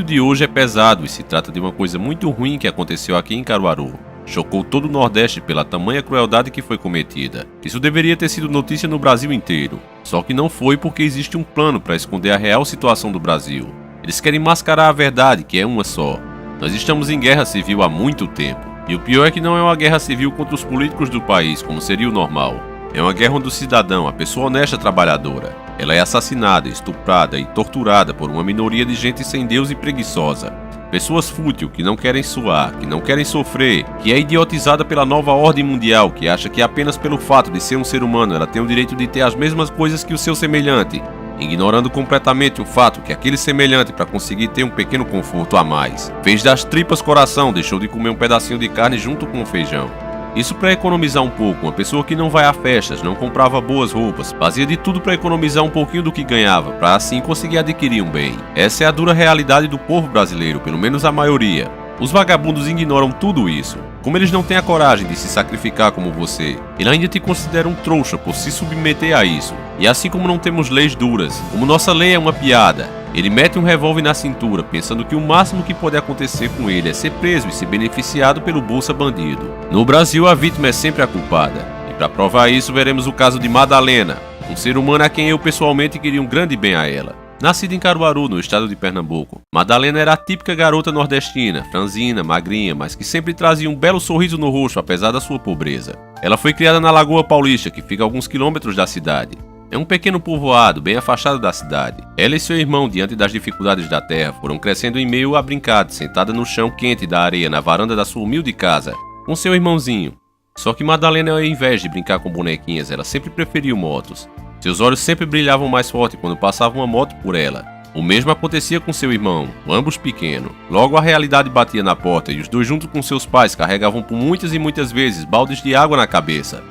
de hoje é pesado e se trata de uma coisa muito ruim que aconteceu aqui em Caruaru. Chocou todo o Nordeste pela tamanha crueldade que foi cometida. Isso deveria ter sido notícia no Brasil inteiro. Só que não foi porque existe um plano para esconder a real situação do Brasil. Eles querem mascarar a verdade, que é uma só. Nós estamos em guerra civil há muito tempo. E o pior é que não é uma guerra civil contra os políticos do país, como seria o normal. É uma guerra onde o cidadão, a pessoa honesta trabalhadora, ela é assassinada, estuprada e torturada por uma minoria de gente sem Deus e preguiçosa. Pessoas fúteis que não querem suar, que não querem sofrer, que é idiotizada pela nova ordem mundial, que acha que apenas pelo fato de ser um ser humano ela tem o direito de ter as mesmas coisas que o seu semelhante, ignorando completamente o fato que aquele semelhante, para conseguir ter um pequeno conforto a mais, fez das tripas coração, deixou de comer um pedacinho de carne junto com o feijão. Isso para economizar um pouco. Uma pessoa que não vai a festas, não comprava boas roupas, fazia de tudo para economizar um pouquinho do que ganhava, para assim conseguir adquirir um bem. Essa é a dura realidade do povo brasileiro, pelo menos a maioria. Os vagabundos ignoram tudo isso. Como eles não têm a coragem de se sacrificar como você, ele ainda te considera um trouxa por se submeter a isso. E assim como não temos leis duras, como nossa lei é uma piada, ele mete um revólver na cintura, pensando que o máximo que pode acontecer com ele é ser preso e ser beneficiado pelo Bolsa Bandido. No Brasil, a vítima é sempre a culpada. E para provar isso, veremos o caso de Madalena, um ser humano a quem eu pessoalmente queria um grande bem a ela. Nascida em Caruaru, no estado de Pernambuco, Madalena era a típica garota nordestina, franzina, magrinha, mas que sempre trazia um belo sorriso no rosto apesar da sua pobreza. Ela foi criada na Lagoa Paulista, que fica a alguns quilômetros da cidade. É um pequeno povoado, bem afastado da cidade. Ela e seu irmão, diante das dificuldades da terra, foram crescendo em meio a brincadeira, sentada no chão quente da areia na varanda da sua humilde casa, com seu irmãozinho. Só que Madalena, ao invés de brincar com bonequinhas, ela sempre preferiu motos. Seus olhos sempre brilhavam mais forte quando passava uma moto por ela. O mesmo acontecia com seu irmão, ambos pequenos. Logo a realidade batia na porta e os dois junto com seus pais carregavam por muitas e muitas vezes baldes de água na cabeça.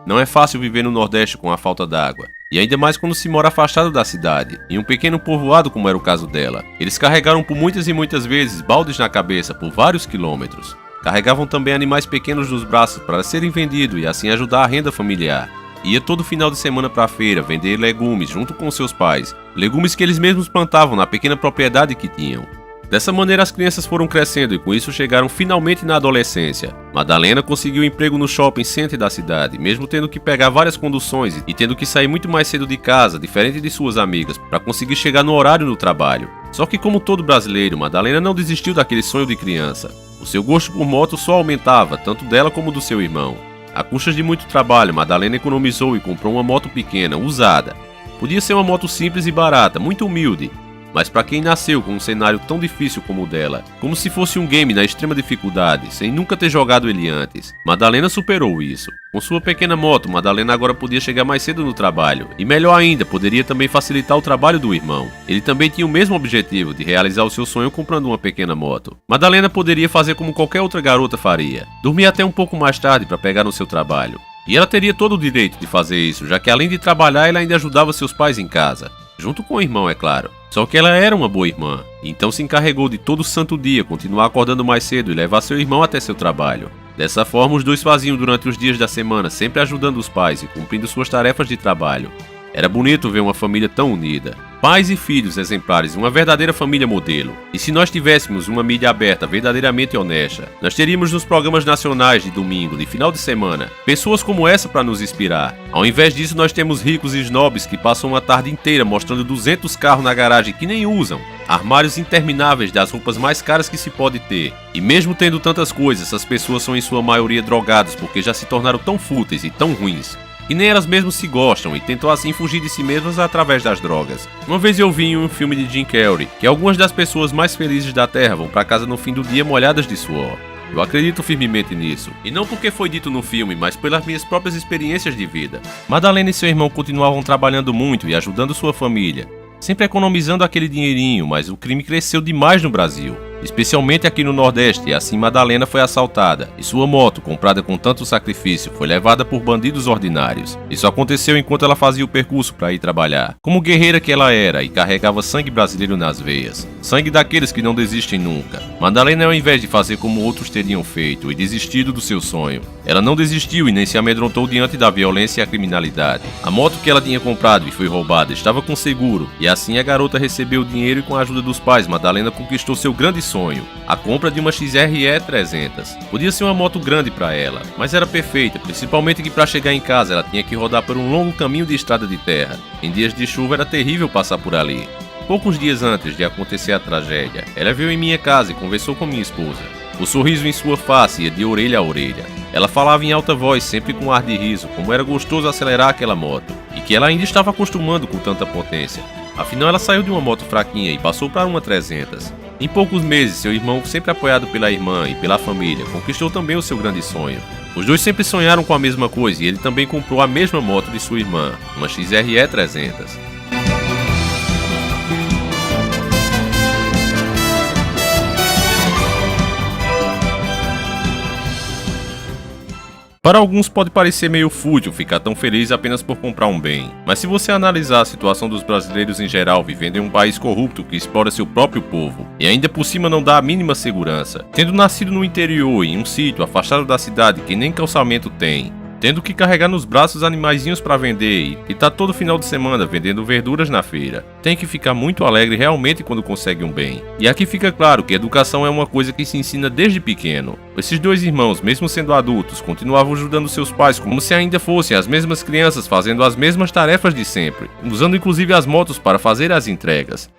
Não é fácil viver no Nordeste com a falta d'água, e ainda mais quando se mora afastado da cidade, em um pequeno povoado como era o caso dela. Eles carregaram por muitas e muitas vezes baldes na cabeça por vários quilômetros. Carregavam também animais pequenos nos braços para serem vendidos e assim ajudar a renda familiar. Ia todo final de semana para a feira vender legumes junto com seus pais, legumes que eles mesmos plantavam na pequena propriedade que tinham. Dessa maneira as crianças foram crescendo e com isso chegaram finalmente na adolescência. Madalena conseguiu um emprego no shopping center da cidade, mesmo tendo que pegar várias conduções e tendo que sair muito mais cedo de casa, diferente de suas amigas, para conseguir chegar no horário no trabalho. Só que como todo brasileiro, Madalena não desistiu daquele sonho de criança. O seu gosto por moto só aumentava, tanto dela como do seu irmão. A custas de muito trabalho, Madalena economizou e comprou uma moto pequena, usada. Podia ser uma moto simples e barata, muito humilde, mas para quem nasceu com um cenário tão difícil como o dela, como se fosse um game na extrema dificuldade, sem nunca ter jogado ele antes, Madalena superou isso. Com sua pequena moto, Madalena agora podia chegar mais cedo no trabalho, e melhor ainda, poderia também facilitar o trabalho do irmão. Ele também tinha o mesmo objetivo de realizar o seu sonho comprando uma pequena moto. Madalena poderia fazer como qualquer outra garota faria, dormir até um pouco mais tarde para pegar no seu trabalho. E ela teria todo o direito de fazer isso, já que além de trabalhar, ela ainda ajudava seus pais em casa. Junto com o irmão, é claro. Só que ela era uma boa irmã, então se encarregou de todo santo dia continuar acordando mais cedo e levar seu irmão até seu trabalho. Dessa forma, os dois faziam durante os dias da semana, sempre ajudando os pais e cumprindo suas tarefas de trabalho. Era bonito ver uma família tão unida. Pais e filhos exemplares, uma verdadeira família modelo. E se nós tivéssemos uma mídia aberta verdadeiramente honesta, nós teríamos nos programas nacionais de domingo, de final de semana, pessoas como essa para nos inspirar. Ao invés disso, nós temos ricos e snobs que passam uma tarde inteira mostrando 200 carros na garagem que nem usam, armários intermináveis das roupas mais caras que se pode ter. E mesmo tendo tantas coisas, essas pessoas são em sua maioria drogadas porque já se tornaram tão fúteis e tão ruins e nem elas mesmas se gostam e tentam assim fugir de si mesmas através das drogas. Uma vez eu vi em um filme de Jim Carrey que algumas das pessoas mais felizes da Terra vão para casa no fim do dia molhadas de suor. Eu acredito firmemente nisso, e não porque foi dito no filme, mas pelas minhas próprias experiências de vida. Madalena e seu irmão continuavam trabalhando muito e ajudando sua família, sempre economizando aquele dinheirinho, mas o crime cresceu demais no Brasil. especialmente aqui no Nordeste, e assim Madalena foi assaltada, e sua moto, comprada com tanto sacrifício, foi levada por bandidos ordinários. Isso aconteceu enquanto ela fazia o percurso para ir trabalhar. Como guerreira que ela era e carregava sangue brasileiro nas veias, sangue daqueles que não desistem nunca, Madalena, ao invés de fazer como outros teriam feito e desistido do seu sonho, ela não desistiu e nem se amedrontou diante da violência e a criminalidade. A moto que ela tinha comprado e foi roubada estava com seguro, e assim a garota recebeu o dinheiro e com a ajuda dos pais, Madalena conquistou seu grande sonho, a compra de uma XRE 300. Podia ser uma moto grande para ela, mas era perfeita, principalmente que para chegar em casa ela tinha que rodar por um longo caminho de estrada de terra. Em dias de chuva era terrível passar por ali. Poucos dias antes de acontecer a tragédia, ela veio em minha casa e conversou com minha esposa. O sorriso em sua face ia de orelha a orelha. Ela falava em alta voz, sempre com ar de riso, como era gostoso acelerar aquela moto, e que ela ainda estava acostumando com tanta potência. Afinal, ela saiu de uma moto fraquinha e passou para uma 300. Em poucos meses, seu irmão, sempre apoiado pela irmã e pela família, conquistou também o seu grande sonho. Os dois sempre sonharam com a mesma coisa e ele também comprou a mesma moto de sua irmã, uma XRE 300. Para alguns pode parecer meio fútil ficar tão feliz apenas por comprar um bem, mas se você analisar a situação dos brasileiros em geral vivendo em um país corrupto que explora seu próprio povo, e ainda por cima não dá a mínima segurança, tendo nascido no interior em um sítio afastado da cidade que nem calçamento tem, tendo que carregar nos braços animaizinhos para vender e tá todo final de semana vendendo verduras na feira. Tem que ficar muito alegre realmente quando consegue um bem. E aqui fica claro que educação é uma coisa que se ensina desde pequeno. Esses dois irmãos, mesmo sendo adultos, continuavam ajudando seus pais como se ainda fossem as mesmas crianças fazendo as mesmas tarefas de sempre, usando inclusive as motos para fazer as entregas.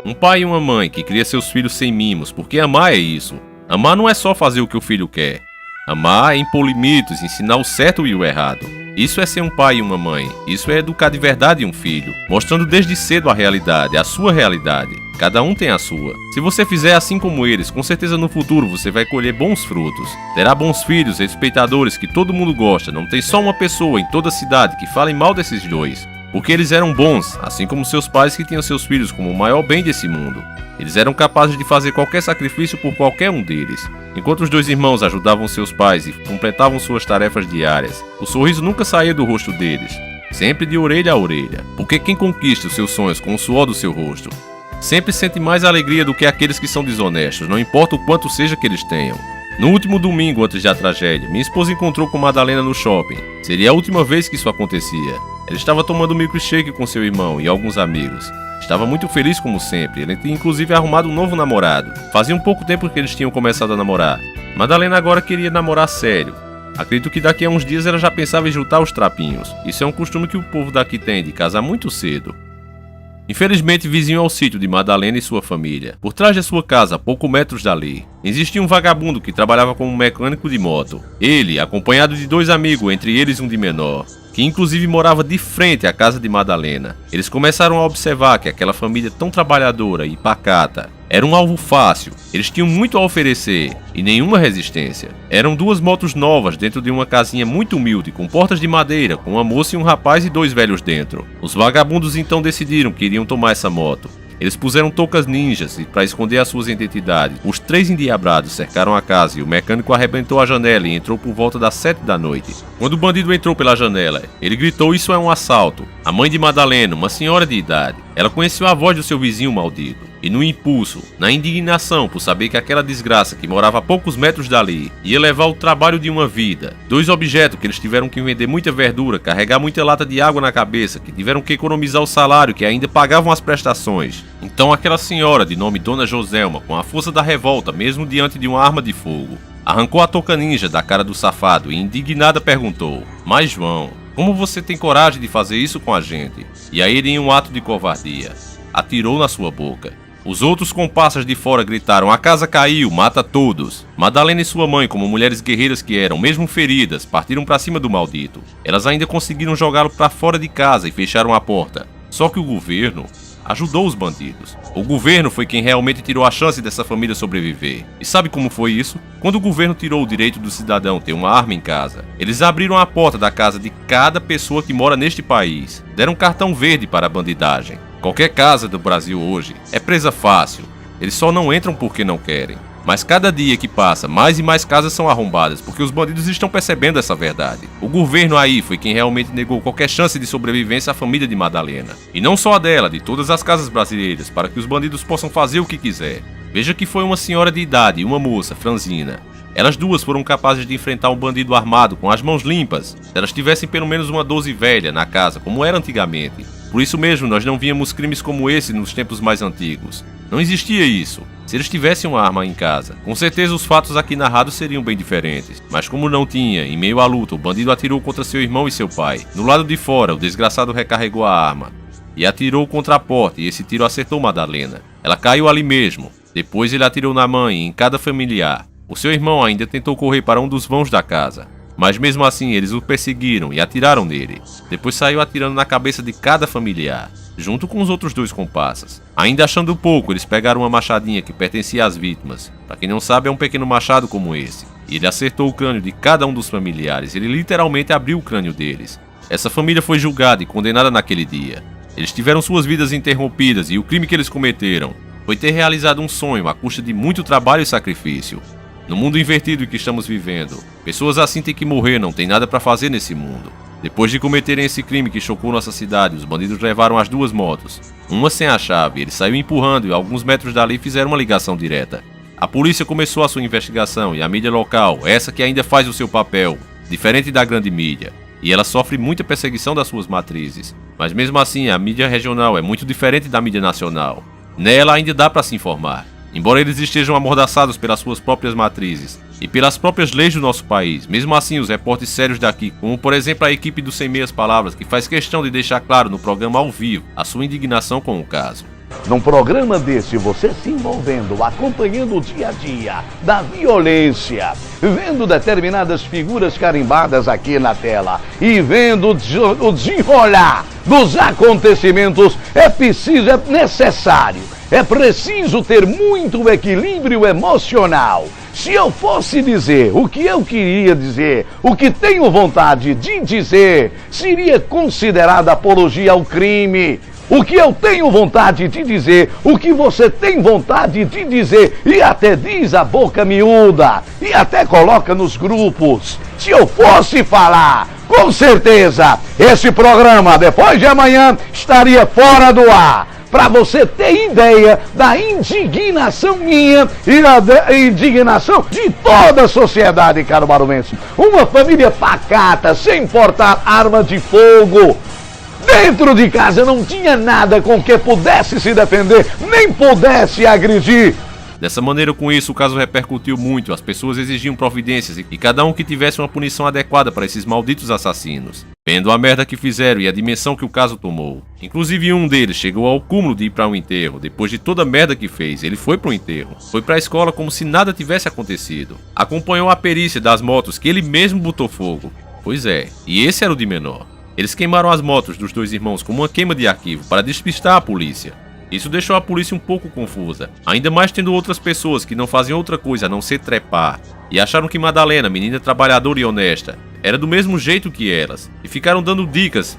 Um pai e uma mãe que cria seus filhos sem mimos, porque amar é isso. Amar não é só fazer o que o filho quer. Amar é impor limites, ensinar o certo e o errado. Isso é ser um pai e uma mãe. Isso é educar de verdade um filho, mostrando desde cedo a realidade, a sua realidade. Cada um tem a sua. Se você fizer assim como eles, com certeza no futuro você vai colher bons frutos. Terá bons filhos, respeitadores que todo mundo gosta. Não tem só uma pessoa em toda a cidade que fale mal desses dois. Porque eles eram bons, assim como seus pais que tinham seus filhos como o maior bem desse mundo. Eles eram capazes de fazer qualquer sacrifício por qualquer um deles. Enquanto os dois irmãos ajudavam seus pais e completavam suas tarefas diárias, o sorriso nunca saía do rosto deles, sempre de orelha a orelha. Porque quem conquista os seus sonhos com o suor do seu rosto, sempre sente mais alegria do que aqueles que são desonestos, não importa o quanto seja que eles tenham. No último domingo antes da tragédia, minha esposa encontrou com Madalena no shopping. Seria a última vez que isso acontecia. Ela estava tomando um milkshake com seu irmão e alguns amigos. Estava muito feliz como sempre, ele tinha inclusive arrumado um novo namorado. Fazia um pouco tempo que eles tinham começado a namorar. Madalena agora queria namorar sério. Acredito que daqui a uns dias ela já pensava em juntar os trapinhos. Isso é um costume que o povo daqui tem, de casar muito cedo. Infelizmente, vizinho ao sítio de Madalena e sua família, por trás de sua casa, a poucos metros dali, existia um vagabundo que trabalhava como mecânico de moto. Ele, acompanhado de dois amigos, entre eles um de menor, que inclusive morava de frente à casa de Madalena. Eles começaram a observar que aquela família tão trabalhadora e pacata era um alvo fácil. Eles tinham muito a oferecer e nenhuma resistência. Eram duas motos novas dentro de uma casinha muito humilde, com portas de madeira, com uma moça e um rapaz e dois velhos dentro. Os vagabundos então decidiram que iriam tomar essa moto. Eles puseram toucas ninjas para esconder as suas identidades. Os três endiabrados cercaram a casa e o mecânico arrebentou a janela e entrou por volta das 7 da noite. Quando o bandido entrou pela janela, ele gritou: "Isso é um assalto!" A mãe de Madalena, uma senhora de idade, ela conheceu a voz do seu vizinho maldito. E no impulso, na indignação por saber que aquela desgraça que morava a poucos metros dali ia levar o trabalho de uma vida, dois objetos que eles tiveram que vender muita verdura, carregar muita lata de água na cabeça, que tiveram que economizar o salário, que ainda pagavam as prestações. Então aquela senhora, de nome Dona Joselma, com a força da revolta, mesmo diante de uma arma de fogo, arrancou a touca ninja da cara do safado e indignada perguntou: "Mas João, como você tem coragem de fazer isso com a gente?" E aí ele, em um ato de covardia, atirou na sua boca. Os outros comparsas de fora gritaram: "A casa caiu, mata todos!" Madalena e sua mãe, como mulheres guerreiras que eram, mesmo feridas, partiram para cima do maldito. Elas ainda conseguiram jogá-lo para fora de casa e fecharam a porta. Só que o governo ajudou os bandidos. O governo foi quem realmente tirou a chance dessa família sobreviver. E sabe como foi isso? Quando o governo tirou o direito do cidadão ter uma arma em casa, eles abriram a porta da casa de cada pessoa que mora neste país. Deram cartão verde para a bandidagem. Qualquer casa do Brasil hoje é presa fácil. Eles só não entram porque não querem. Mas cada dia que passa, mais e mais casas são arrombadas, porque os bandidos estão percebendo essa verdade. O governo aí foi quem realmente negou qualquer chance de sobrevivência à família de Madalena. E não só a dela, de todas as casas brasileiras, para que os bandidos possam fazer o que quiser. Veja que foi uma senhora de idade e uma moça, Franzina. Elas duas foram capazes de enfrentar um bandido armado com as mãos limpas, se elas tivessem pelo menos uma 12 velha na casa, como era antigamente. Por isso mesmo, nós não víamos crimes como esse nos tempos mais antigos. Não existia isso. Se eles tivessem uma arma em casa, com certeza os fatos aqui narrados seriam bem diferentes. Mas como não tinha, em meio à luta, o bandido atirou contra seu irmão e seu pai. No lado de fora, o desgraçado recarregou a arma e atirou contra a porta, e esse tiro acertou Madalena. Ela caiu ali mesmo. Depois ele atirou na mãe e em cada familiar. O seu irmão ainda tentou correr para um dos vãos da casa, mas mesmo assim eles o perseguiram e atiraram nele. Depois saiu atirando na cabeça de cada familiar, junto com os outros dois comparsas. Ainda achando pouco, eles pegaram uma machadinha que pertencia às vítimas. Para quem não sabe, é um pequeno machado como esse. E ele acertou o crânio de cada um dos familiares. Ele literalmente abriu o crânio deles. Essa família foi julgada e condenada naquele dia. Eles tiveram suas vidas interrompidas e o crime que eles cometeram foi ter realizado um sonho à custa de muito trabalho e sacrifício. No mundo invertido em que estamos vivendo, pessoas assim têm que morrer, não tem nada para fazer nesse mundo. Depois de cometerem esse crime que chocou nossa cidade, os bandidos levaram as duas motos, uma sem a chave. Ele saiu empurrando e a alguns metros dali fizeram uma ligação direta. A polícia começou a sua investigação e a mídia local, essa que ainda faz o seu papel, diferente da grande mídia, e ela sofre muita perseguição das suas matrizes. Mas mesmo assim, a mídia regional é muito diferente da mídia nacional. Nela ainda dá para se informar. Embora eles estejam amordaçados pelas suas próprias matrizes e pelas próprias leis do nosso país, mesmo assim os repórteres sérios daqui, como por exemplo a equipe do Sem Meias Palavras, que faz questão de deixar claro no programa ao vivo a sua indignação com o caso. Num programa desse, você se envolvendo, acompanhando o dia a dia da violência, vendo determinadas figuras carimbadas aqui na tela e vendo o desenrolar dos acontecimentos, é necessário, é preciso ter muito equilíbrio emocional. Se eu fosse dizer o que eu queria dizer, o que tenho vontade de dizer, seria considerado apologia ao crime. O que eu tenho vontade de dizer, o que você tem vontade de dizer, e até diz a boca miúda, e até coloca nos grupos. Se eu fosse falar, com certeza, esse programa, depois de amanhã, estaria fora do ar. Para você ter ideia da indignação minha e da indignação de toda a sociedade caruaruense. Uma família pacata, sem portar arma de fogo. Dentro de casa não tinha nada com que pudesse se defender, nem pudesse agredir. Dessa maneira, com isso, o caso repercutiu muito, as pessoas exigiam providências e cada um que tivesse uma punição adequada para esses malditos assassinos. Vendo a merda que fizeram e a dimensão que o caso tomou. Inclusive um deles chegou ao cúmulo de ir para um enterro. Depois de toda a merda que fez, ele foi para o enterro. Foi para a escola como se nada tivesse acontecido. Acompanhou a perícia das motos que ele mesmo botou fogo. Pois é, e esse era o de menor. Eles queimaram as motos dos dois irmãos como uma queima de arquivo para despistar a polícia. Isso deixou a polícia um pouco confusa, ainda mais tendo outras pessoas que não faziam outra coisa a não ser trepar, e acharam que Madalena, menina trabalhadora e honesta, era do mesmo jeito que elas, e ficaram dando dicas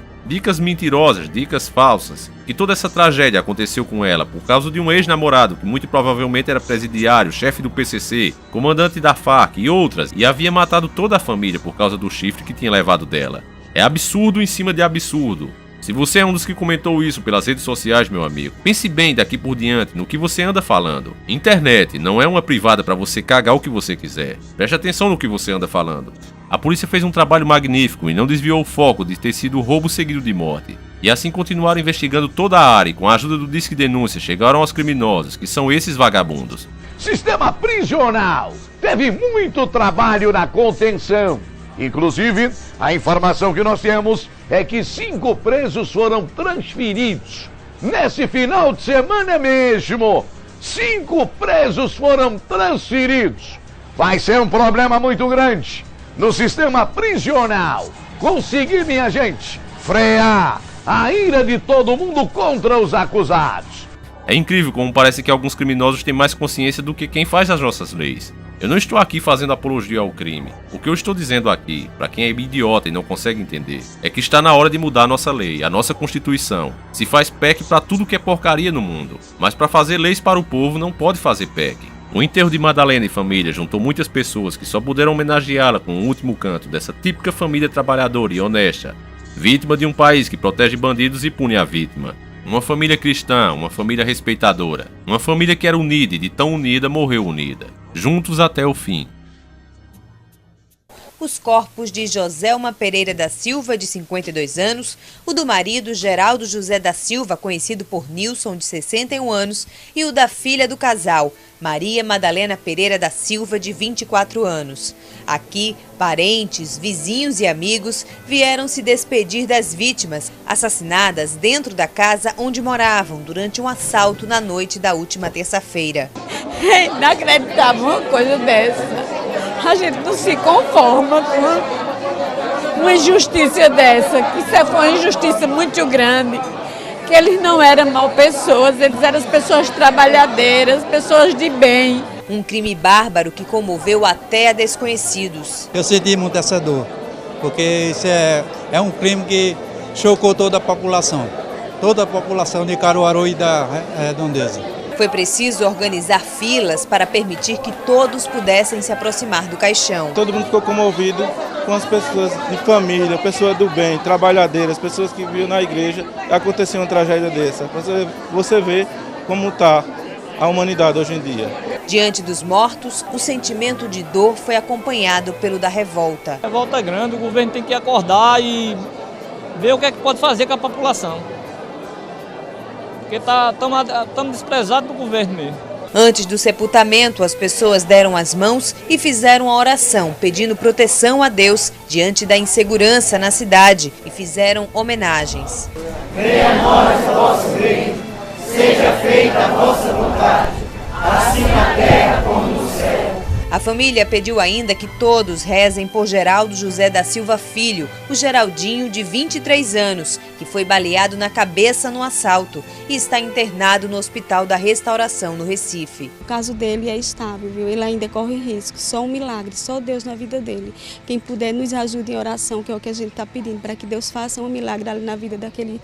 mentirosas, dicas falsas, que toda essa tragédia aconteceu com ela por causa de um ex-namorado que muito provavelmente era presidiário, chefe do PCC, comandante da FARC e outras, e havia matado toda a família por causa do chifre que tinha levado dela. É absurdo em cima de absurdo. Se você é um dos que comentou isso pelas redes sociais, meu amigo, pense bem daqui por diante no que você anda falando. Internet não é uma privada para você cagar o que você quiser. Preste atenção no que você anda falando. A polícia fez um trabalho magnífico e não desviou o foco de ter sido roubo seguido de morte. E assim continuaram investigando toda a área e com a ajuda do Disque Denúncia chegaram aos criminosos, que são esses vagabundos. Sistema prisional teve muito trabalho na contenção. Inclusive, a informação que nós temos é que 5 presos foram transferidos. Nesse final de semana mesmo, 5 presos foram transferidos. Vai ser um problema muito grande no sistema prisional. Conseguir, minha gente, frear a ira de todo mundo contra os acusados. É incrível como parece que alguns criminosos têm mais consciência do que quem faz as nossas leis. Eu não estou aqui fazendo apologia ao crime. O que eu estou dizendo aqui, para quem é idiota e não consegue entender, é que está na hora de mudar a nossa lei, a nossa Constituição. Se faz PEC para tudo que é porcaria no mundo, mas para fazer leis para o povo não pode fazer PEC. O enterro de Madalena e família juntou muitas pessoas que só puderam homenageá-la com o último canto dessa típica família trabalhadora e honesta, vítima de um país que protege bandidos e pune a vítima. Uma família cristã, uma família respeitadora, uma família que era unida e de tão unida morreu unida, juntos até o fim. Os corpos de Joselma Pereira da Silva, de 52 anos, o do marido Geraldo José da Silva, conhecido por Nilson, de 61 anos, e o da filha do casal, Maria Madalena Pereira da Silva, de 24 anos. Aqui, parentes, vizinhos e amigos vieram se despedir das vítimas, assassinadas dentro da casa onde moravam durante um assalto na noite da última terça-feira. É inacreditável uma coisa dessa. A gente não se conforma com uma injustiça dessa, que isso foi uma injustiça muito grande, que eles não eram mal pessoas, eles eram as pessoas trabalhadeiras, pessoas de bem. Um crime bárbaro que comoveu até a desconhecidos. Eu senti muito essa dor, porque isso é um crime que chocou toda a população de Caruaru e da redondeza. Foi preciso organizar filas para permitir que todos pudessem se aproximar do caixão. Todo mundo ficou comovido com as pessoas de família, pessoas do bem, trabalhadeiras, pessoas que viviam na igreja e aconteceu uma tragédia dessa. Você vê como está a humanidade hoje em dia. Diante dos mortos, o sentimento de dor foi acompanhado pelo da revolta. A revolta é grande, o governo tem que acordar e ver o que é que pode fazer com a população. Porque estamos desprezados do governo mesmo. Antes do sepultamento, as pessoas deram as mãos e fizeram a oração, pedindo proteção a Deus diante da insegurança na cidade e fizeram homenagens. Venha a nós o vosso reino, seja feita a vossa vontade, assim na terra como no céu. A família pediu ainda que todos rezem por Geraldo José da Silva Filho, o Geraldinho, de 23 anos, que foi baleado na cabeça no assalto e está internado no Hospital da Restauração, no Recife. O caso dele é estável, viu? Ele ainda corre risco, só um milagre, só Deus na vida dele. Quem puder nos ajude em oração, que é o que a gente está pedindo, para que Deus faça um milagre ali na vida daquele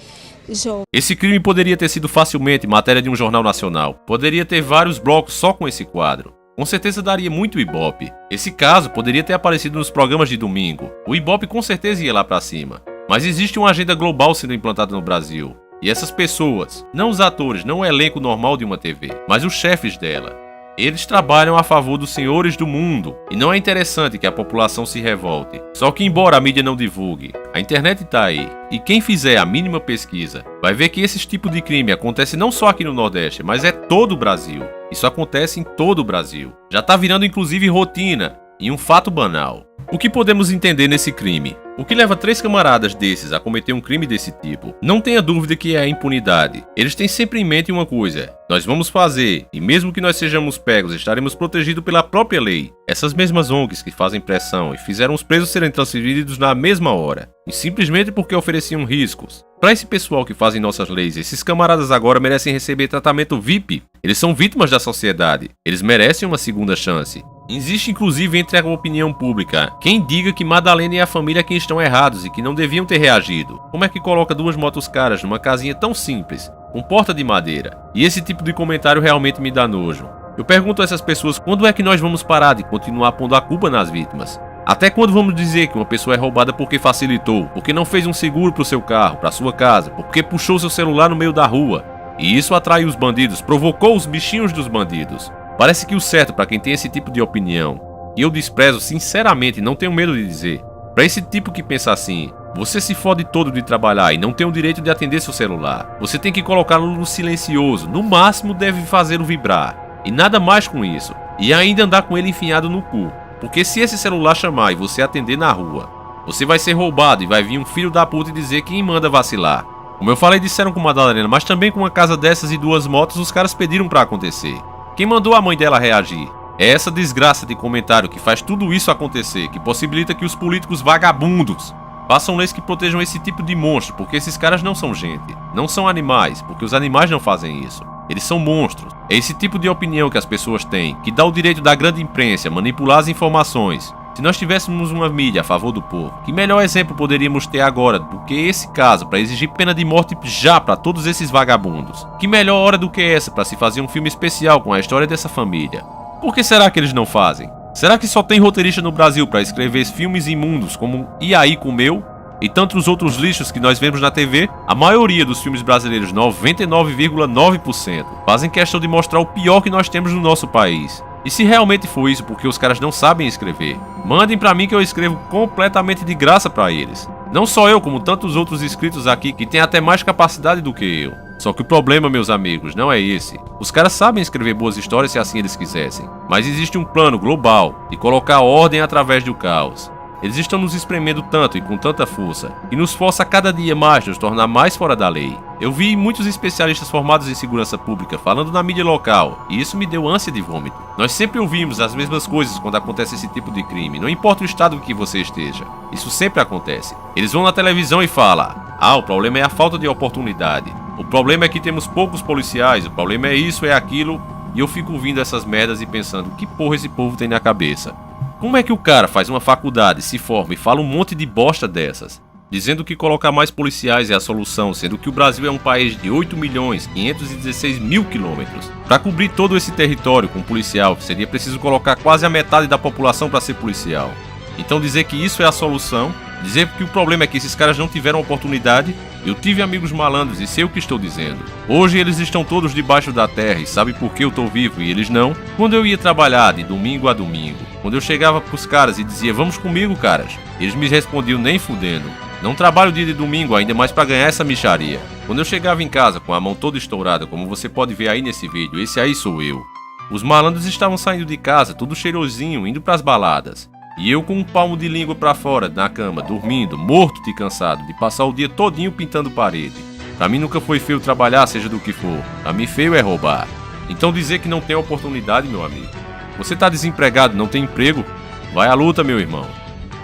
jovem. Esse crime poderia ter sido facilmente matéria de um jornal nacional. Poderia ter vários blocos só com esse quadro. Com certeza daria muito Ibope. Esse caso poderia ter aparecido nos programas de domingo. O Ibope com certeza ia lá pra cima. Mas existe uma agenda global sendo implantada no Brasil. E essas pessoas, não os atores, não o elenco normal de uma TV, mas os chefes dela, eles trabalham a favor dos senhores do mundo. E não é interessante que a população se revolte. Só que embora a mídia não divulgue, a internet tá aí. E quem fizer a mínima pesquisa vai ver que esse tipo de crime acontece não só aqui no Nordeste, mas é todo o Brasil. Isso acontece em todo o Brasil. Já tá virando inclusive rotina e um fato banal. O que podemos entender nesse crime? O que leva 3 camaradas desses a cometer um crime desse tipo? Não tenha dúvida que é a impunidade. Eles têm sempre em mente uma coisa: nós vamos fazer, e mesmo que nós sejamos pegos, estaremos protegidos pela própria lei. Essas mesmas ONGs que fazem pressão e fizeram os presos serem transferidos na mesma hora, e simplesmente porque ofereciam riscos. Para esse pessoal que fazem nossas leis, esses camaradas agora merecem receber tratamento VIP. Eles são vítimas da sociedade. Eles merecem uma segunda chance. Existe inclusive entre a opinião pública quem diga que Madalena e a família quem estão errados e que não deviam ter reagido. Como é que coloca 2 motos caras numa casinha tão simples, com porta de madeira? E esse tipo de comentário realmente me dá nojo. Eu pergunto a essas pessoas quando é que nós vamos parar de continuar pondo a culpa nas vítimas? Até quando vamos dizer que uma pessoa é roubada porque facilitou, porque não fez um seguro para o seu carro, para sua casa, porque puxou seu celular no meio da rua? E isso atraiu os bandidos, provocou os bichinhos dos bandidos. Parece que o certo para quem tem esse tipo de opinião, e eu desprezo sinceramente e não tenho medo de dizer, para esse tipo que pensa assim: você se fode todo de trabalhar e não tem o direito de atender seu celular. Você tem que colocá-lo no silencioso, no máximo deve fazê-lo vibrar. E nada mais com isso. E ainda andar com ele enfiado no cu. Porque se esse celular chamar e você atender na rua, você vai ser roubado e vai vir um filho da puta e dizer quem manda vacilar. Como eu falei, disseram com Madalena, mas também com uma casa dessas e 2 motos os caras pediram pra acontecer. Quem mandou a mãe dela reagir? É essa desgraça de comentário que faz tudo isso acontecer, que possibilita que os políticos vagabundos Façam leis que protejam esse tipo de monstro, porque esses caras não são gente. Não são animais, porque os animais não fazem isso. Eles são monstros. É esse tipo de opinião que as pessoas têm, que dá o direito da grande imprensa manipular as informações. Se nós tivéssemos uma mídia a favor do povo, que melhor exemplo poderíamos ter agora do que esse caso para exigir pena de morte já para todos esses vagabundos? Que melhor hora do que essa para se fazer um filme especial com a história dessa família? Por que será que eles não fazem? Será que só tem roteirista no Brasil para escrever filmes imundos como E Aí Comeu? E tantos outros lixos que nós vemos na TV? A maioria dos filmes brasileiros, 99,9%, fazem questão de mostrar o pior que nós temos no nosso país. E se realmente for isso porque os caras não sabem escrever, mandem pra mim que eu escrevo completamente de graça pra eles. Não só eu, como tantos outros inscritos aqui que têm até mais capacidade do que eu. Só que o problema, meus amigos, não é esse. Os caras sabem escrever boas histórias se assim eles quisessem. Mas existe um plano global de colocar ordem através do caos. Eles estão nos espremendo tanto e com tanta força, e nos força a cada dia mais nos tornar mais fora da lei. Eu vi muitos especialistas formados em segurança pública falando na mídia local, e isso me deu ânsia de vômito. Nós sempre ouvimos as mesmas coisas quando acontece esse tipo de crime, não importa o estado em que você esteja. Isso sempre acontece. Eles vão na televisão e falam: o problema é a falta de oportunidade. O problema é que temos poucos policiais, o problema é isso, é aquilo, e eu fico ouvindo essas merdas e pensando, que porra esse povo tem na cabeça? Como é que o cara faz uma faculdade, se forma e fala um monte de bosta dessas, dizendo que colocar mais policiais é a solução, sendo que o Brasil é um país de 8.516.000 quilômetros. Para cobrir todo esse território com policial, seria preciso colocar quase a metade da população para ser policial. Então dizer que isso é a solução, dizer que o problema é que esses caras não tiveram oportunidade, eu tive amigos malandros e sei o que estou dizendo. Hoje eles estão todos debaixo da terra e sabe por que eu tô vivo e eles não? Quando eu ia trabalhar de domingo a domingo, quando eu chegava pros caras e dizia, vamos comigo, caras, eles me respondiam, nem fudendo. Não trabalho dia de domingo, ainda mais pra ganhar essa micharia. Quando eu chegava em casa com a mão toda estourada, como você pode ver aí nesse vídeo, esse aí sou eu. Os malandros estavam saindo de casa, tudo cheirosinho, indo pras baladas. E eu com um palmo de língua pra fora, na cama, dormindo, morto de cansado, de passar o dia todinho pintando parede. Pra mim nunca foi feio trabalhar, seja do que for. Pra mim feio é roubar. Então dizer que não tem oportunidade, meu amigo. Você tá desempregado, não tem emprego? Vai à luta, meu irmão.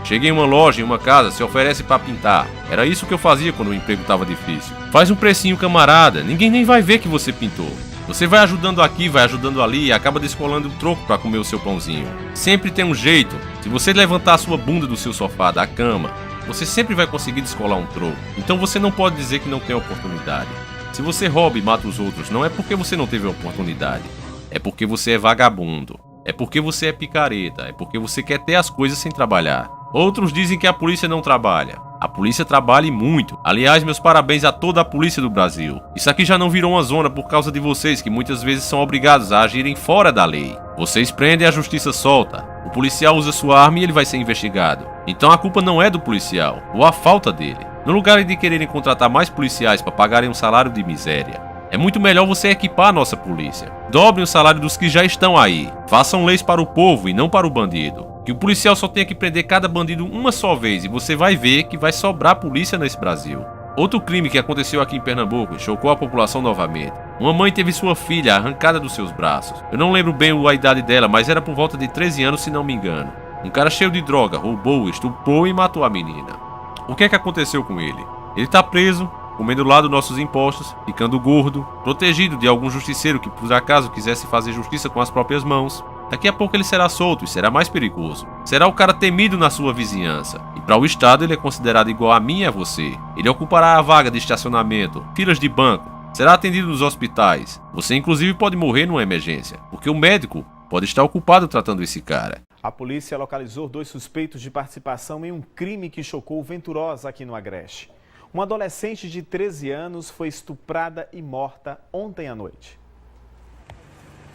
Chega em uma loja, em uma casa, se oferece pra pintar. Era isso que eu fazia quando o emprego tava difícil. Faz um precinho, camarada, ninguém nem vai ver que você pintou. Você vai ajudando aqui, vai ajudando ali e acaba descolando o troco pra comer o seu pãozinho. Sempre tem um jeito. Se você levantar a sua bunda do seu sofá, da cama, você sempre vai conseguir descolar um troco. Então você não pode dizer que não tem oportunidade. Se você rouba e mata os outros, não é porque você não teve oportunidade. É porque você é vagabundo. É porque você é picareta. É porque você quer ter as coisas sem trabalhar. Outros dizem que a polícia não trabalha. A polícia trabalha e muito. Aliás, meus parabéns a toda a polícia do Brasil. Isso aqui já não virou uma zona por causa de vocês, que muitas vezes são obrigados a agirem fora da lei. Vocês prendem, a justiça solta. O policial usa sua arma e ele vai ser investigado. Então a culpa não é do policial, ou a falta dele. No lugar de quererem contratar mais policiais para pagarem um salário de miséria, é muito melhor você equipar a nossa polícia. Dobrem o salário dos que já estão aí. Façam leis para o povo e não para o bandido. Que o policial só tenha que prender cada bandido uma só vez e você vai ver que vai sobrar polícia nesse Brasil. Outro crime que aconteceu aqui em Pernambuco e chocou a população novamente. Uma mãe teve sua filha arrancada dos seus braços. Eu não lembro bem a idade dela, mas era por volta de 13 anos se não me engano. Um cara cheio de droga roubou, estuprou e matou a menina. O que é que aconteceu com ele? Ele tá preso, comendo lá dos nossos impostos, ficando gordo, protegido de algum justiceiro que por acaso quisesse fazer justiça com as próprias mãos. Daqui a pouco ele será solto e será mais perigoso. Será o cara temido na sua vizinhança. E para o Estado ele é considerado igual a mim e a você. Ele ocupará a vaga de estacionamento, filas de banco, será atendido nos hospitais. Você inclusive pode morrer numa emergência, porque o médico pode estar ocupado tratando esse cara. A polícia localizou 2 suspeitos de participação em um crime que chocou Venturosa aqui no Agreste. Uma adolescente de 13 anos foi estuprada e morta ontem à noite.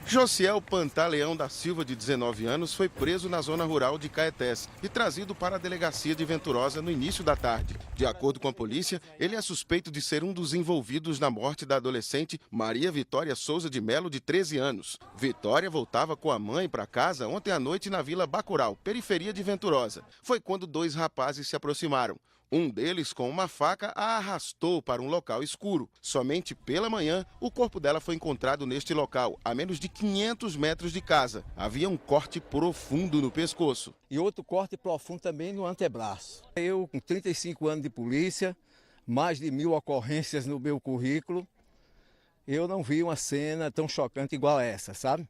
Josiel Pantaleão da Silva, de 19 anos, foi preso na zona rural de Caetés e trazido para a delegacia de Venturosa no início da tarde. De acordo com a polícia, ele é suspeito de ser um dos envolvidos na morte da adolescente Maria Vitória Souza de Melo, de 13 anos. Vitória voltava com a mãe para casa ontem à noite na Vila Bacurau, periferia de Venturosa. Foi quando 2 rapazes se aproximaram. Um deles, com uma faca, a arrastou para um local escuro. Somente pela manhã, o corpo dela foi encontrado neste local, a menos de 500 metros de casa. Havia um corte profundo no pescoço. E outro corte profundo também no antebraço. Eu, com 35 anos de polícia, mais de 1000 ocorrências no meu currículo, eu não vi uma cena tão chocante igual essa, sabe?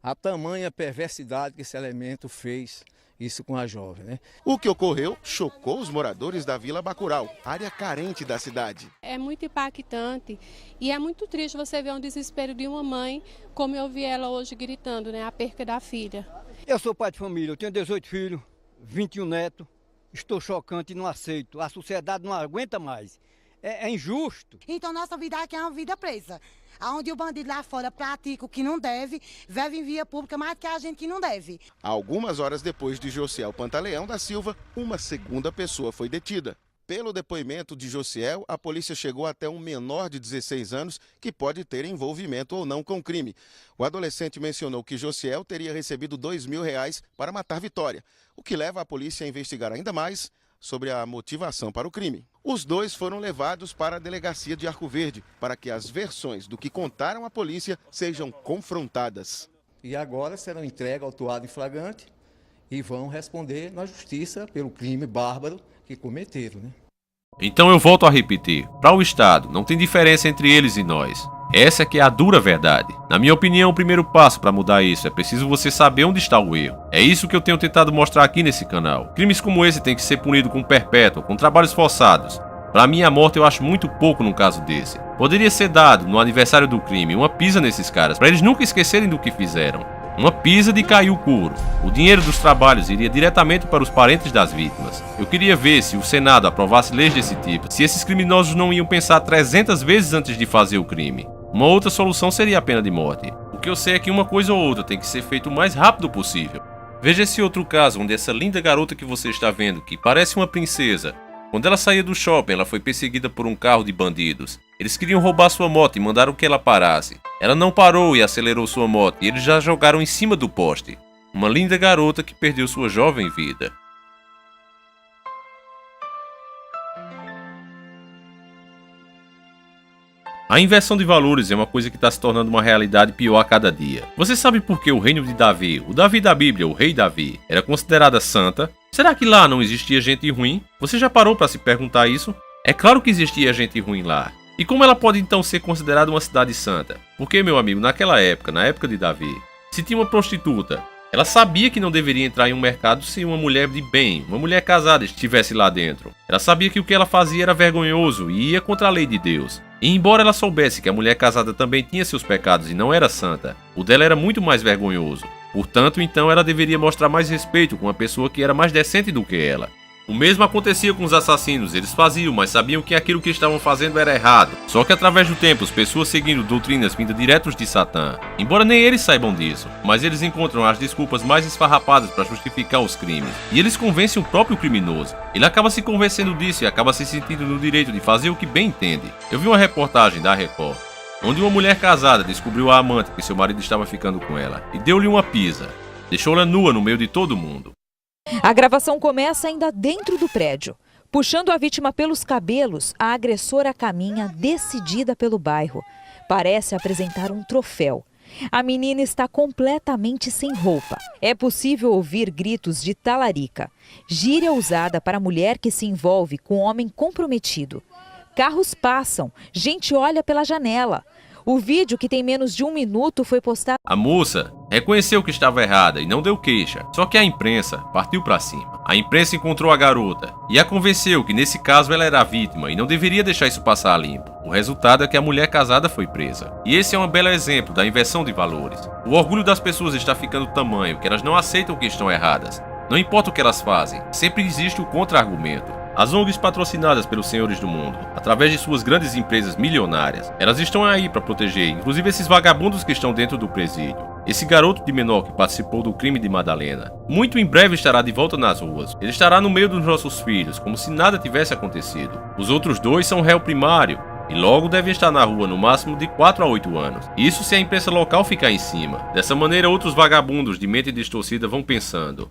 A tamanha perversidade que esse elemento fez isso com a jovem, né? O que ocorreu chocou os moradores da Vila Bacurau, área carente da cidade. É muito impactante e é muito triste você ver um desespero de uma mãe, como eu vi ela hoje gritando, né? A perca da filha. Eu sou pai de família, eu tenho 18 filhos, 21 netos, estou chocante e não aceito. A sociedade não aguenta mais. É injusto. Então nossa vida aqui é uma vida presa, onde o bandido lá fora pratica o que não deve, vive em via pública mais que a gente que não deve. Algumas horas depois de Josiel Pantaleão da Silva, uma segunda pessoa foi detida. Pelo depoimento de Josiel, a polícia chegou até um menor de 16 anos que pode ter envolvimento ou não com o crime. O adolescente mencionou que Josiel teria recebido R$2.000 para matar Vitória, o que leva a polícia a investigar ainda mais sobre a motivação para o crime. Os dois foram levados para a delegacia de Arco Verde para que as versões do que contaram à polícia sejam confrontadas. E agora serão entregues ao autuado em flagrante e vão responder na justiça pelo crime bárbaro que cometeram, né? Então eu volto a repetir, para o Estado não tem diferença entre eles e nós. Essa que é a dura verdade. Na minha opinião, o primeiro passo para mudar isso é preciso você saber onde está o erro. É isso que eu tenho tentado mostrar aqui nesse canal. Crimes como esse têm que ser punidos com perpétua, com trabalhos forçados. Para mim, a morte eu acho muito pouco num caso desse. Poderia ser dado, no aniversário do crime, uma pisa nesses caras, para eles nunca esquecerem do que fizeram. Uma pisa de cair o couro. O dinheiro dos trabalhos iria diretamente para os parentes das vítimas. Eu queria ver se o Senado aprovasse leis desse tipo, se esses criminosos não iam pensar 300 vezes antes de fazer o crime. Uma outra solução seria a pena de morte. O que eu sei é que uma coisa ou outra tem que ser feito o mais rápido possível. Veja esse outro caso onde essa linda garota que você está vendo, que parece uma princesa, quando ela saía do shopping, ela foi perseguida por um carro de bandidos. Eles queriam roubar sua moto e mandaram que ela parasse. Ela não parou e acelerou sua moto e eles já jogaram em cima do poste. Uma linda garota que perdeu sua jovem vida. A inversão de valores é uma coisa que está se tornando uma realidade pior a cada dia. Você sabe por que o reino de Davi, o Davi da Bíblia, o rei Davi, era considerada santa? Será que lá não existia gente ruim? Você já parou para se perguntar isso? É claro que existia gente ruim lá. E como ela pode então ser considerada uma cidade santa? Porque, meu amigo, naquela época, na época de Davi, se tinha uma prostituta, ela sabia que não deveria entrar em um mercado se uma mulher de bem, uma mulher casada, estivesse lá dentro. Ela sabia que o que ela fazia era vergonhoso e ia contra a lei de Deus. E embora ela soubesse que a mulher casada também tinha seus pecados e não era santa, o dela era muito mais vergonhoso. Portanto, então ela deveria mostrar mais respeito com uma pessoa que era mais decente do que ela. O mesmo acontecia com os assassinos, eles faziam, mas sabiam que aquilo que estavam fazendo era errado. Só que através do tempo, as pessoas seguindo doutrinas vindas diretos de Satã. Embora nem eles saibam disso, mas eles encontram as desculpas mais esfarrapadas para justificar os crimes. E eles convencem o próprio criminoso. Ele acaba se convencendo disso e acaba se sentindo no direito de fazer o que bem entende. Eu vi uma reportagem da Record, onde uma mulher casada descobriu a amante que seu marido estava ficando com ela e deu-lhe uma pisa. Deixou-la nua no meio de todo mundo. A gravação começa ainda dentro do prédio. Puxando a vítima pelos cabelos, a agressora caminha decidida pelo bairro. Parece apresentar um troféu. A menina está completamente sem roupa. É possível ouvir gritos de talarica. Gíria usada para mulher que se envolve com homem comprometido. Carros passam, gente olha pela janela. O vídeo, que tem menos de 1 minuto, foi postado. A moça reconheceu que estava errada e não deu queixa. Só que a imprensa partiu para cima. A imprensa encontrou a garota e a convenceu que nesse caso ela era a vítima e não deveria deixar isso passar limpo. O resultado é que a mulher casada foi presa. E esse é um belo exemplo da inversão de valores. O orgulho das pessoas está ficando tamanho que elas não aceitam que estão erradas. Não importa o que elas fazem, sempre existe o contra-argumento. As ONGs patrocinadas pelos senhores do mundo, através de suas grandes empresas milionárias, elas estão aí para proteger, inclusive esses vagabundos que estão dentro do presídio. Esse garoto de menor que participou do crime de Madalena, muito em breve estará de volta nas ruas. Ele estará no meio dos nossos filhos, como se nada tivesse acontecido. Os outros dois são réu primário e logo devem estar na rua no máximo de 4 a 8 anos. Isso se a imprensa local ficar em cima. Dessa maneira, outros vagabundos de mente distorcida vão pensando: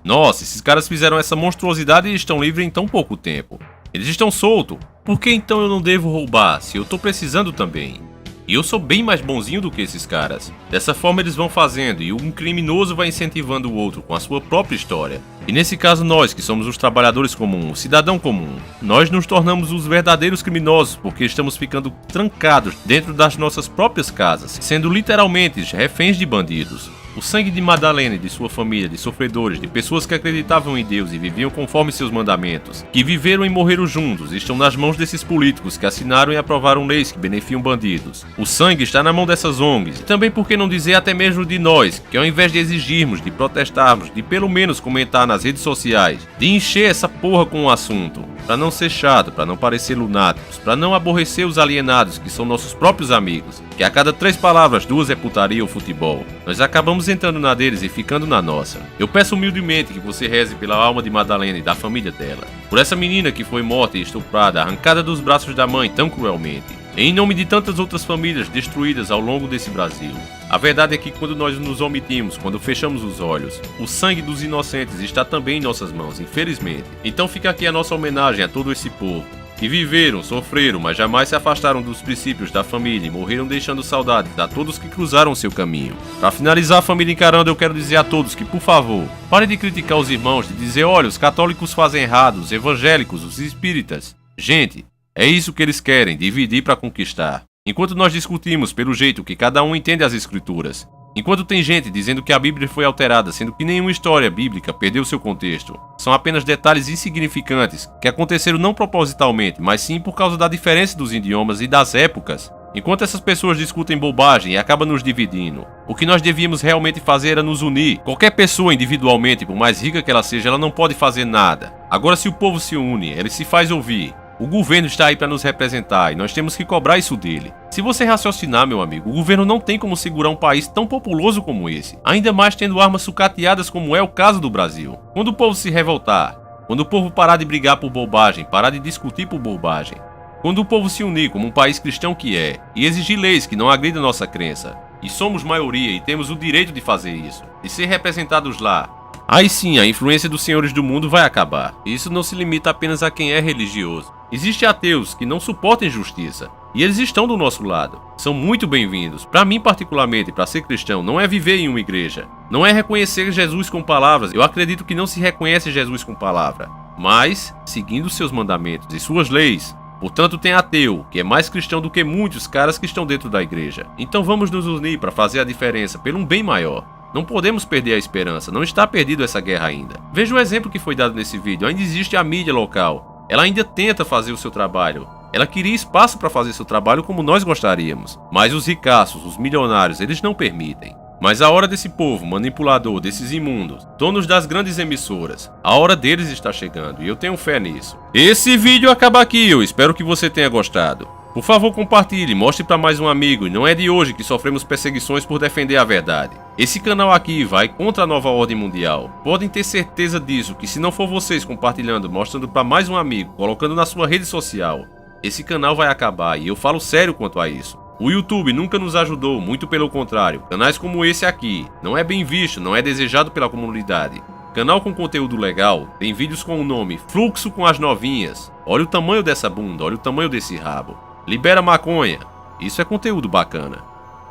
nossa, esses caras fizeram essa monstruosidade e estão livres em tão pouco tempo. Eles estão soltos. Por que então eu não devo roubar, se eu tô precisando também? E eu sou bem mais bonzinho do que esses caras. Dessa forma eles vão fazendo e um criminoso vai incentivando o outro com a sua própria história. E nesse caso nós, que somos os trabalhadores comuns, o cidadão comum, nós nos tornamos os verdadeiros criminosos porque estamos ficando trancados dentro das nossas próprias casas, sendo literalmente reféns de bandidos. O sangue de Madalena e de sua família, de sofredores, de pessoas que acreditavam em Deus e viviam conforme seus mandamentos, que viveram e morreram juntos, estão nas mãos desses políticos que assinaram e aprovaram leis que beneficiam bandidos. O sangue está na mão dessas ONGs, e também, por que não dizer, até mesmo de nós, que ao invés de exigirmos, de protestarmos, de pelo menos comentar nas redes sociais, de encher essa porra com o assunto, para não ser chato, para não parecer lunáticos, para não aborrecer os alienados que são nossos próprios amigos, que a cada 3 palavras 2 é putaria ou futebol, nós acabamos entrando na deles e ficando na nossa. Eu peço humildemente que você reze pela alma de Madalena e da família dela, por essa menina que foi morta e estuprada, arrancada dos braços da mãe tão cruelmente, em nome de tantas outras famílias destruídas ao longo desse Brasil. A verdade é que quando nós nos omitimos, quando fechamos os olhos, o sangue dos inocentes está também em nossas mãos, infelizmente. Então fica aqui a nossa homenagem a todo esse povo, que viveram, sofreram, mas jamais se afastaram dos princípios da família e morreram deixando saudades a todos que cruzaram seu caminho. Para finalizar, família encarando, eu quero dizer a todos que, por favor, parem de criticar os irmãos, de dizer, olha, os católicos fazem errado, os evangélicos, os espíritas. Gente, é isso que eles querem, dividir para conquistar. Enquanto nós discutimos pelo jeito que cada um entende as escrituras, enquanto tem gente dizendo que a Bíblia foi alterada, sendo que nenhuma história bíblica perdeu seu contexto, são apenas detalhes insignificantes que aconteceram não propositalmente, mas sim por causa da diferença dos idiomas e das épocas. Enquanto essas pessoas discutem bobagem e acabam nos dividindo, o que nós devíamos realmente fazer era nos unir. Qualquer pessoa individualmente, por mais rica que ela seja, ela não pode fazer nada. Agora, se o povo se une, ele se faz ouvir. O governo está aí para nos representar e nós temos que cobrar isso dele. Se você raciocinar, meu amigo, o governo não tem como segurar um país tão populoso como esse, ainda mais tendo armas sucateadas como é o caso do Brasil. Quando o povo se revoltar, quando o povo parar de brigar por bobagem, parar de discutir por bobagem, quando o povo se unir como um país cristão que é, e exigir leis que não agridam nossa crença, e somos maioria e temos o direito de fazer isso, de ser representados lá, aí sim a influência dos senhores do mundo vai acabar. Isso não se limita apenas a quem é religioso. Existem ateus que não suportam injustiça, e eles estão do nosso lado. São muito bem-vindos. Para mim, particularmente, para ser cristão, não é viver em uma igreja. Não é reconhecer Jesus com palavras. Eu acredito que não se reconhece Jesus com palavra, mas seguindo seus mandamentos e suas leis. Portanto, tem ateu, que é mais cristão do que muitos caras que estão dentro da igreja. Então vamos nos unir para fazer a diferença pelo um bem maior. Não podemos perder a esperança, não está perdido essa guerra ainda. Veja o exemplo que foi dado nesse vídeo. Ainda existe a mídia local. Ela ainda tenta fazer o seu trabalho. Ela queria espaço para fazer seu trabalho como nós gostaríamos. Mas os ricaços, os milionários, eles não permitem. Mas a hora desse povo manipulador, desses imundos, donos das grandes emissoras, a hora deles está chegando e eu tenho fé nisso. Esse vídeo acaba aqui, eu espero que você tenha gostado. Por favor, compartilhe, mostre para mais um amigo, e não é de hoje que sofremos perseguições por defender a verdade. Esse canal aqui vai contra a nova ordem mundial. Podem ter certeza disso, que se não for vocês compartilhando, mostrando para mais um amigo, colocando na sua rede social, esse canal vai acabar, e eu falo sério quanto a isso. O YouTube nunca nos ajudou, muito pelo contrário. Canais como esse aqui não é bem visto, não é desejado pela comunidade. Canal com conteúdo legal, tem vídeos com o nome Fluxo com as Novinhas. Olha o tamanho dessa bunda, olha o tamanho desse rabo. Libera maconha, isso é conteúdo bacana.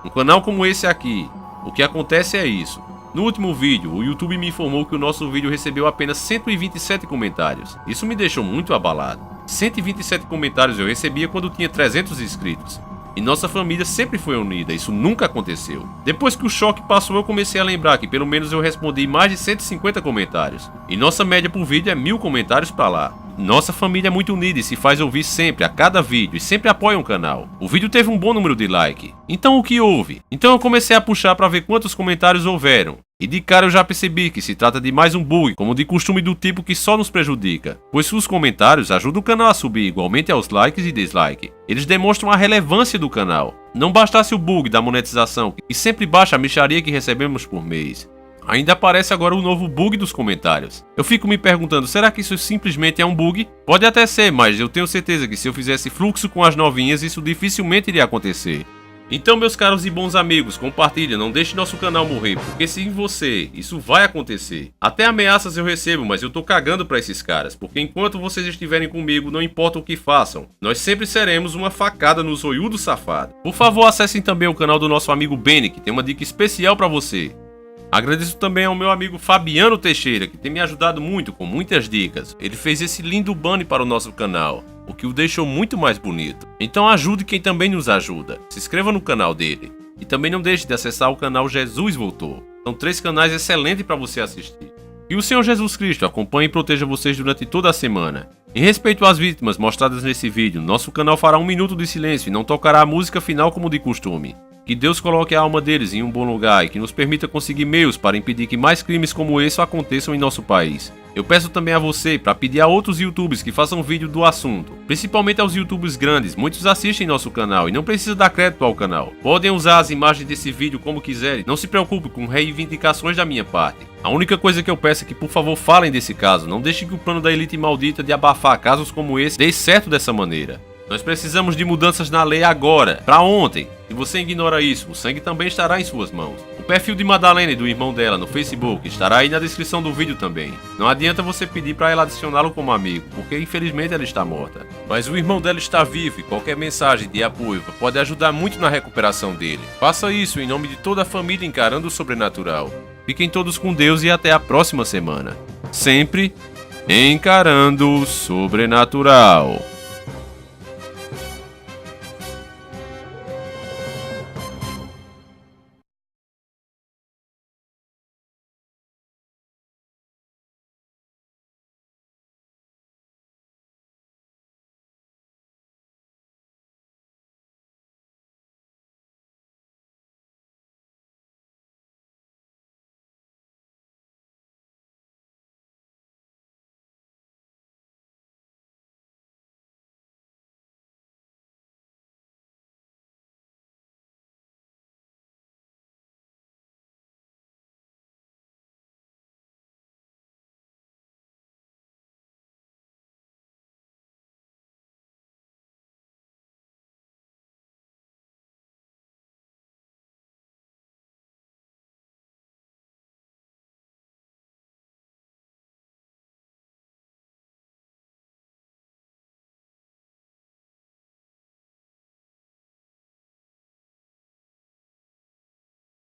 Um canal como esse aqui, o que acontece é isso. No último vídeo, o YouTube me informou que o nosso vídeo recebeu apenas 127 comentários. Isso me deixou muito abalado. 127 comentários eu recebia quando tinha 300 inscritos. E nossa família sempre foi unida, isso nunca aconteceu. Depois que o choque passou, eu comecei a lembrar que pelo menos eu respondi mais de 150 comentários. E nossa média por vídeo é 1000 comentários pra lá. Nossa família é muito unida e se faz ouvir sempre, a cada vídeo, e sempre apoia o canal. O vídeo teve um bom número de like. Então o que houve? Então eu comecei a puxar para ver quantos comentários houveram. E de cara eu já percebi que se trata de mais um bug, como de costume do tipo que só nos prejudica. Pois os comentários ajudam o canal a subir igualmente aos likes e dislikes. Eles demonstram a relevância do canal. Não bastasse o bug da monetização, que sempre baixa a mixaria que recebemos por mês. Ainda aparece agora o novo bug dos comentários. Eu fico me perguntando, será que isso simplesmente é um bug? Pode até ser, mas eu tenho certeza que se eu fizesse fluxo com as novinhas, isso dificilmente iria acontecer. Então, meus caros e bons amigos, compartilha, não deixe nosso canal morrer, porque sem você, isso vai acontecer. Até ameaças eu recebo, mas eu tô cagando pra esses caras, porque enquanto vocês estiverem comigo, não importa o que façam, nós sempre seremos uma facada no zoiudo safado. Por favor, acessem também o canal do nosso amigo Benny, que tem uma dica especial pra você. Agradeço também ao meu amigo Fabiano Teixeira, que tem me ajudado muito com muitas dicas. Ele fez esse lindo banner para o nosso canal, o que o deixou muito mais bonito. Então ajude quem também nos ajuda. Se inscreva no canal dele. E também não deixe de acessar o canal Jesus Voltou. São 3 canais excelentes para você assistir. Que o Senhor Jesus Cristo acompanhe e proteja vocês durante toda a semana. Em respeito às vítimas mostradas nesse vídeo, nosso canal fará 1 minuto de silêncio e não tocará a música final como de costume. Que Deus coloque a alma deles em um bom lugar e que nos permita conseguir meios para impedir que mais crimes como esse aconteçam em nosso país. Eu peço também a você para pedir a outros youtubers que façam vídeo do assunto, principalmente aos youtubers grandes, muitos assistem nosso canal e não precisa dar crédito ao canal. Podem usar as imagens desse vídeo como quiserem, não se preocupe com reivindicações da minha parte. A única coisa que eu peço é que por favor falem desse caso, não deixem que o plano da elite maldita de abafar casos como esse dê certo dessa maneira. Nós precisamos de mudanças na lei agora, pra ontem. Se você ignora isso, o sangue também estará em suas mãos. O perfil de Madalena e do irmão dela no Facebook estará aí na descrição do vídeo também. Não adianta você pedir pra ela adicioná-lo como amigo, porque infelizmente ela está morta. Mas o irmão dela está vivo e qualquer mensagem de apoio pode ajudar muito na recuperação dele. Faça isso em nome de toda a família encarando o sobrenatural. Fiquem todos com Deus e até a próxima semana. Sempre encarando o sobrenatural.